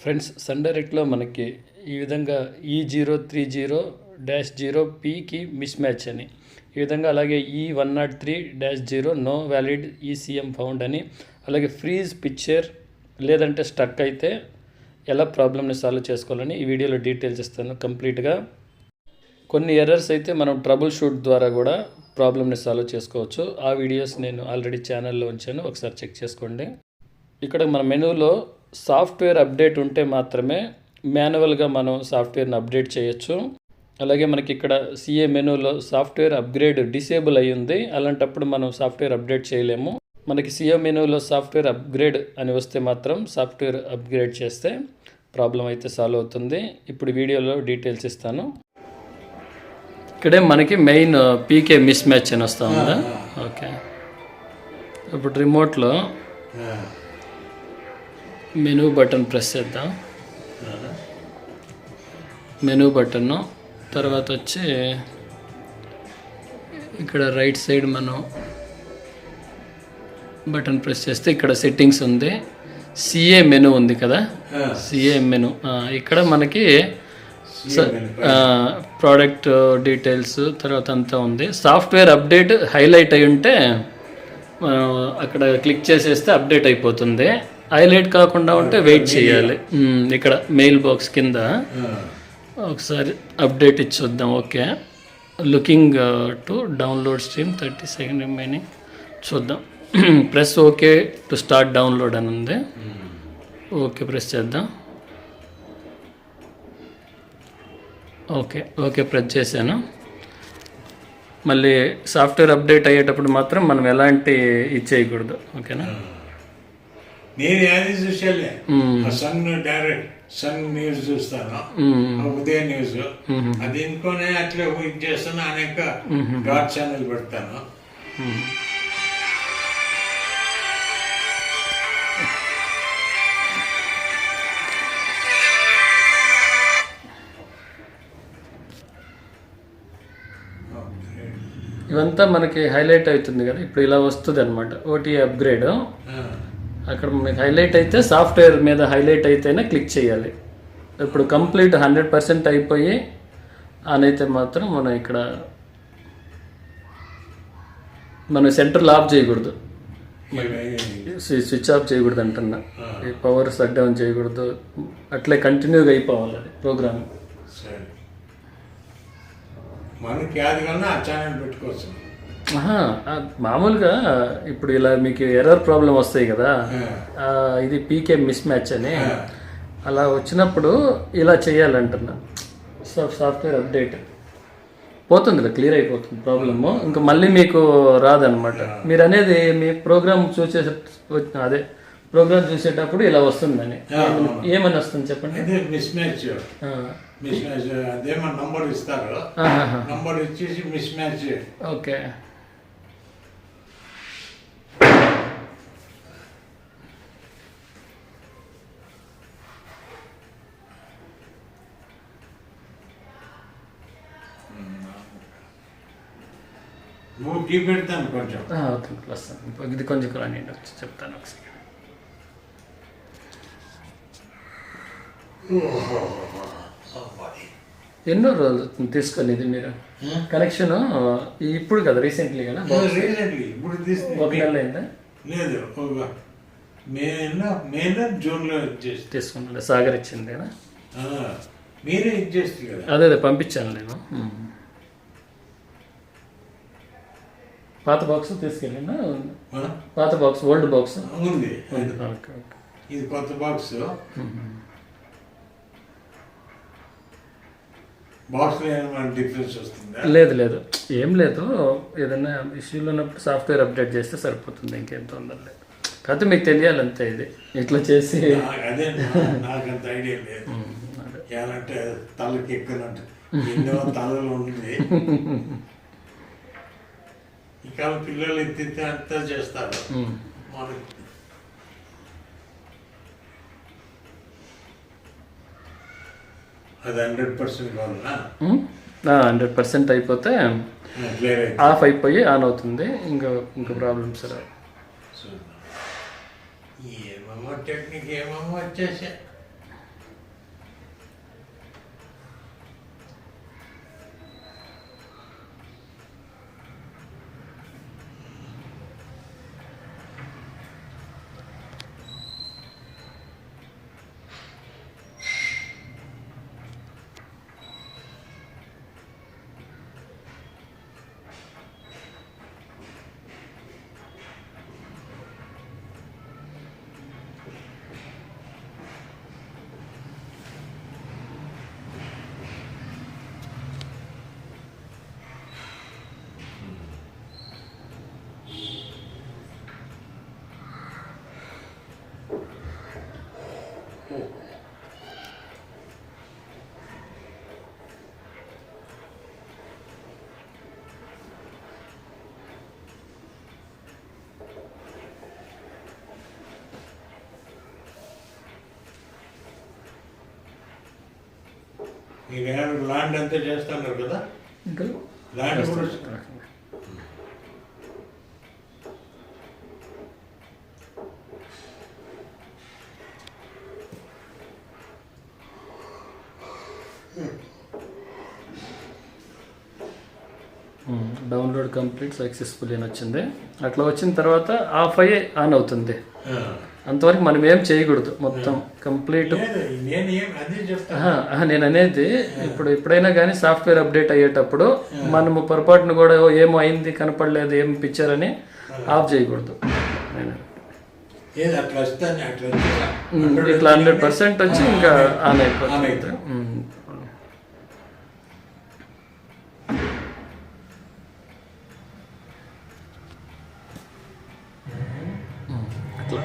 Friends sun డైరెక్ట్లో మనకి ఈ విధంగా E030-0Pకి మిస్ మ్యాచ్ అని ఈ విధంగా, అలాగే E103-0 no valid ECM found అని, అలాగే ఫ్రీజ్ పిక్చర్ లేదంటే స్టక్ అయితే ఎలా ప్రాబ్లమ్ని సాల్వ్ చేసుకోవాలని ఈ వీడియోలో డీటెయిల్స్ ఇస్తాను కంప్లీట్గా. కొన్ని ఎర్రర్స్ అయితే మనం ట్రబుల్ షూట్ ద్వారా కూడా ప్రాబ్లమ్ని సాల్వ్ చేసుకోవచ్చు. ఆ వీడియోస్ నేను ఆల్రెడీ ఛానల్లో ఉంచాను, ఒకసారి చెక్ చేసుకోండి. ఇక్కడ మన మెనూలో సాఫ్ట్వేర్ అప్డేట్ ఉంటే మాత్రమే మాన్యువల్గా మనం సాఫ్ట్వేర్ని అప్డేట్ చేయొచ్చు. అలాగే మనకి ఇక్కడ సిఏ మెనూలో సాఫ్ట్వేర్ అప్గ్రేడ్ డిసేబుల్ అయ్యి ఉంది, అలాంటప్పుడు మనం సాఫ్ట్వేర్ అప్డేట్ చేయలేము. మనకి సిఏ మెనూలో సాఫ్ట్వేర్ అప్గ్రేడ్ అని వస్తే మాత్రం సాఫ్ట్వేర్ అప్గ్రేడ్ చేస్తే ప్రాబ్లం అయితే సాల్వ్ అవుతుంది. ఇప్పుడు వీడియోలో డీటెయిల్స్ ఇస్తాను. ఇక్కడే మనకి మెయిన్ పీకే మిస్ మ్యాచ్ అని వస్తూ ఉందా. ఓకే, ఇప్పుడు రిమోట్లో మెనూ బటన్ ప్రెస్ చేద్దాం. మెనూ బటన్ తర్వాత వచ్చి ఇక్కడ రైట్ సైడ్ మనం బటన్ ప్రెస్ చేస్తే ఇక్కడ సెట్టింగ్స్ ఉంది, సిఏ మెనూ ఉంది కదా, సిఏ మెనూ. ఇక్కడ మనకి ప్రోడక్ట్ డీటెయిల్స్ తర్వాత అంతా ఉంది. సాఫ్ట్వేర్ అప్డేట్ హైలైట్ అయి ఉంటే అక్కడ క్లిక్ చేసేస్తే అప్డేట్ అయిపోతుంది. హైలైట్ కాకుండా ఉంటే వెయిట్ చేయాలి. ఇక్కడ మెయిల్ బాక్స్ కింద ఒకసారి అప్డేట్ ఇచ్చి చూద్దాం. Okay, looking to download stream 30 second remaining చూద్దాం. Press okay to start download అని ఉంది. ఓకే ప్రెస్ చేద్దాం. ఓకే ఓకే ప్రెస్ చేశాను. మళ్ళీ సాఫ్ట్వేర్ అప్డేట్ అయ్యేటప్పుడు మాత్రం మనం ఎలాంటి ఇది చేయకూడదు. ఓకేనా, నేను యాది చూసేలే సన్ డైరెక్ట్ సన్ న్యూస్ చూస్తాను, ఉదయ న్యూస్. అది ఇంకోనే అట్లా ఇది చేస్తాను, అనేక డాట్ ఛానల్ పెడతాను. ఇవంతా మనకి హైలైట్ అవుతుంది కదా, ఇప్పుడు ఇలా వస్తుంది అనమాట ఓటీ అప్గ్రేడ్. అక్కడ మనకి హైలైట్ అయితే సాఫ్ట్వేర్ మీద హైలైట్ అయితేనే క్లిక్ చేయాలి. ఇప్పుడు కంప్లీట్ 100% అయిపోయి అనైతే మాత్రం మనం ఇక్కడ మనం సెంట్రల్ ఆఫ్ చేయకూడదు, స్విచ్ ఆఫ్ చేయకూడదు అంటున్నా. పవర్ షట్ డౌన్ చేయకూడదు, అట్లే కంటిన్యూగా అయిపోవాలి అది ప్రోగ్రామ్. మనకి యాది కన్నా ఆ ఛానల్ పెట్టుకోవచ్చు. మామూలుగా ఇప్పుడు ఇలా మీకు ఎర్రర్ ప్రాబ్లం వస్తాయి కదా, ఇది పీకే మిస్ మ్యాచ్ అని, అలా వచ్చినప్పుడు ఇలా చేయాలంటున్నా. సాఫ్ట్వేర్ అప్డేట్ పోతుంది, క్లియర్ అయిపోతుంది ప్రాబ్లము, ఇంకా మళ్ళీ మీకు రాదనమాట. మీరు అనేది మీ ప్రోగ్రామ్ అదే ప్రోగ్రామ్ చూసేటప్పుడు ఇలా వస్తుందని ఏమని వస్తుంది చెప్పండి. మిస్ మ్యాచ్ అదేమో నంబర్ ఇస్తారు, నంబర్ ఇచ్చేసి మిస్ మ్యాచ్. ఓకే, నువ్వు టీ పెడతాను కొంచెం. ఓకే ప్లస్ ఇది కొంచెం రానియండి, వచ్చి చెప్తాను ఒకసారి. ఎన్నో రోజులు తీసుకొని ఇది మీరు కనెక్షన్ ఇప్పుడు కదా రీసెంట్లీ కదా? ఇప్పుడు ఒక నెల అయిందా? లేదు, మేలో జూన్లో తీసుకున్నా. సాగర్ ఇచ్చింది కదా, మీరే ఇచ్చేస్తుంది కదా. అదే పంపించాను నేను. పాత బాక్స్ తీసుకెళ్ళినా? పాత బాక్స్, ఓల్డ్ బాక్స్ ఉంది. ఓకే, ఇది కొత్త బాక్స్. బాక్స్లో ఏమైనా డిఫరెన్స్ వస్తుందా? లేదు లేదు, ఏం లేదు. ఏదైనా ఇష్యూలు ఉన్నప్పుడు సాఫ్ట్వేర్ అప్డేట్ చేస్తే సరిపోతుంది, ఇంకేం తొందర లేదు. కాకపోతే మీకు తెలియాలంతే, ఇది ఇట్లా చేసి. అదే నాకంత ఐడియా లేదు. ఏమంటే తలకి ఎక్కనంటే ఎన్నో తలలో ఉంది. ఇక పిల్లలు ఎత్తితే అంతా చేస్తారు. మనకి అది 100% కావాలన్నా 100% అయిపోతే ఆఫ్ అయిపోయి ఆన్ అవుతుంది, ఇంకా ప్రాబ్లమ్స్ రావు. ఏమేమో టెక్నిక్ ఏమేమో వచ్చేసా. మీకు ల్యాండ్ అంతా చేస్తున్నారు కదా, ఇంకా ల్యాండ్ కూడా డౌన్లోడ్ కంప్లీట్ సక్సెస్ఫుల్ అని వచ్చింది. అట్లా వచ్చిన తర్వాత ఆఫ్ అయ్యి ఆన్ అవుతుంది. అంతవరకు మనం ఏం చేయకూడదు, మొత్తం కంప్లీట్. నేను అదే చెప్తాను. నేను అనేది ఇప్పుడు ఎప్పుడైనా కానీ సాఫ్ట్వేర్ అప్డేట్ అయ్యేటప్పుడు మనము పొరపాటును కూడా ఏమో అయింది కనపడలేదు ఏం పిక్చర్ అని ఆఫ్ చేయకూడదు. ఇట్లా 100% వచ్చి ఇంకా ఆన్ అయిపోతుంది. అట్లా